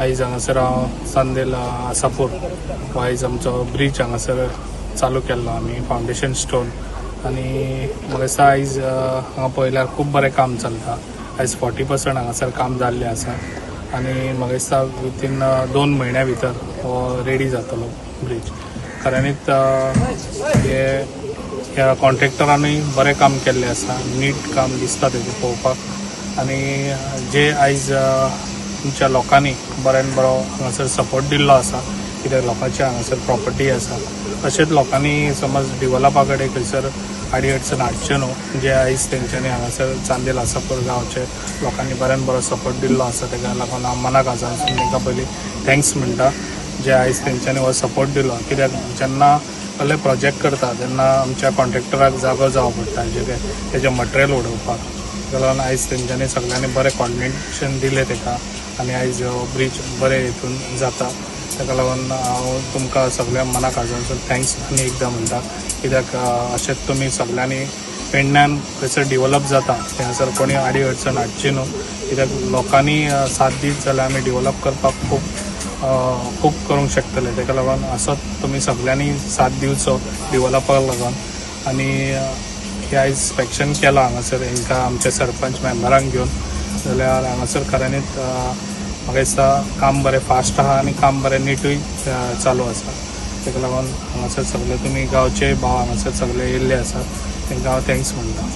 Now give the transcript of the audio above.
आयज हांगासर हांव चांदेल आसापूर आयज आमचो ब्रीज हांगासर चालू केल्लो आमी फावंडेशन स्टोन आनी म्हाका दिसता आयज हांगा पळयल्यार खूब बरें काम चलता। आयज 40% हांगासर काम जाल्लें आसा आनी म्हाका दिसता विथीन 2 म्हयन्या भितर हो रेडी जातलो ब्रीज। खऱ्यांनीच ह्या कॉन्ट्रॅक्टरानूय बरें काम केल्लें आसा, नीट काम दिसता तेजें पळोवपाक आनी जे आयज तुमच्या लोकांनी बऱ्यान बरो हांगासर सपोर्ट दिल्लो आसा कित्याक लोकांची हांगासर प्रॉपर्टी आसा। तशेंच लोकांनी समज डिवलपा कडेन खंयसर आडी अडचण हाडचे न्हू, जे आयज तेंच्यांनी हांगासर चांदेल आसापूर गांवचे लोकांनी बऱ्यान बरो सपोर्ट दिल्लो आसा, ताका लागून हांव मनाक आजासून तांकां पयलीं थँक्स म्हणटा जे आयज तेंच्यांनी हो सपोर्ट दिल्लो। कित्याक जेन्ना कसले प्रोजेक्ट करता तेन्ना आमच्या कॉन्ट्रॅक्टराक जागो जावो पडटा तेजें मटेरियल उडोवपाक, ताका लागून आयज तेंच्यांनी सगळ्यांनी बरें कॉर्डिनेशन दिलें ताका आनी आयज ब्रीज बरें हितून जाता। ताका लागून हांव तुमकां सगळ्या मनाक आजासून थँक्स आनी एकदां म्हणटा कित्याक अशेंच तुमी सगळ्यांनी पेडण्यान खंयसर डिवलप जाता थंयसर कोणी आडी अडचण हाडची न्हू, कित्याक लोकांनी साथ दीत जाल्यार आमी डिवलप करपाक खूब करूंक शकतले। ताका लागून असोच तुमी सगळ्यांनी साथ दिवचो डिवलपाक लागून। आनी हे आयज स्पेक्शन केलां हांगासर हांकां आमच्या सरपंच मेंबरांक घेवन, जाल्यार हांगासर खऱ्यांनीच म्हाका दिसता काम बरें फास्ट आहा आनी काम बरें नीटूय चालू आसा। ताका लागून हांगासर सगळे तुमी गांवचे भाव हांगासर सगळे येयल्ले आसात तांकां हांव थँक्स म्हणटा।